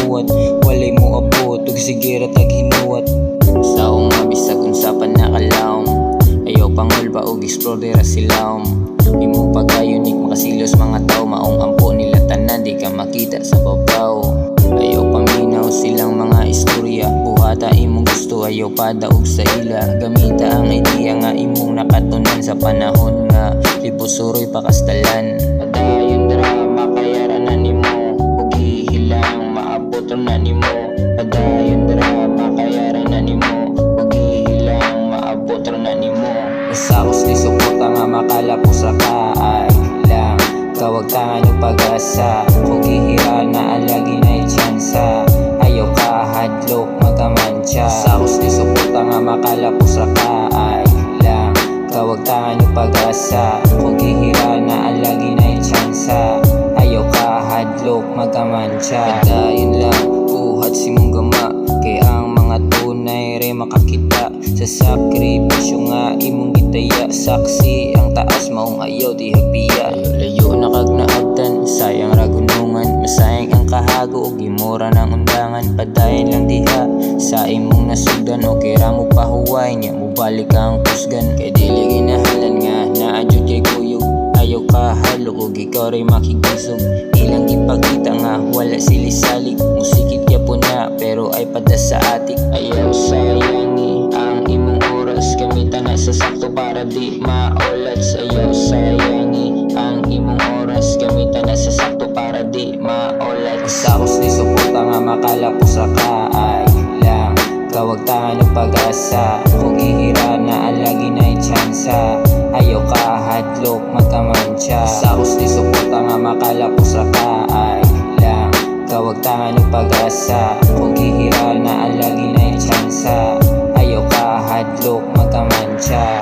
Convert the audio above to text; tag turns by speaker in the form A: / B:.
A: buhat. Walay mo abot ug sigira tag hinuwat. Sa nga bisag unsa pa nakalawom, ayaw pangulba og explore dira silawom. Di mo pagayonik makasilos mga tao, maong ampo nila tanan di ka makita sa babaw. Ayaw paminaw silang mga istorya, buhata imong gusto ayaw padaog sa ila. Gamita ang idea nga imong nakatunan sa panahon nga libusuroy pakastalan. Padayon drama kaya ranan nimo ug hihilang maabot na nimo. Padayon drama kaya ranan nimo ug hihilang maabot na nimo. Usakos ni suporta nga makalapos ra kaay lang. Kawag tangan yung pag-asa kung gihira na alagi na tsansa. Ayaw ka hadlok magkamantsa. Usakos ni suporta nga makalapos ra kaay lang. Kawag tangan yung pag-asa kung gihira na alagi na tsansa. Ayaw ka hadlok magkamantsa. Padayon lang buhat si mong gama, kay ang mga tunay re makakita sa sakripisyo nga imong gitaya. Saksi ang taas maong ayaw di hagbiya. Layo na kag naabtan sayang ragunungan, masayang ang kahago ug gimura ng undangan. Padayon lang diha sa imong nasugdan o kira mo pahuway nya mo balik ang kusgan. Kay dili ginahalan nga naadyo jay kuyog, ayaw ka halok ug ikaw ray makigisog. Ilang ipakita nga wala sili-salik, musikit gyapon na pero ay pada sa atik. Ayaw sayangi ang imong oras, gamitan na sa sakto para di maulat. Ayaw sayangi ang imong oras, gamitan na sa sakto para di maulat. Usakos ni suporta nga makalapos ra kaay lang. Kawag tangan ng pag-asa kung gihira na alagi na tsansa. Ayaw ka hadlok magkamantsa. Usakos ni suporta nga makalapos ra kaay lang. Kawag tangan ng pag-asa kung gihira na alagi na tsansa. Ayaw ka hadlok magkamantsa.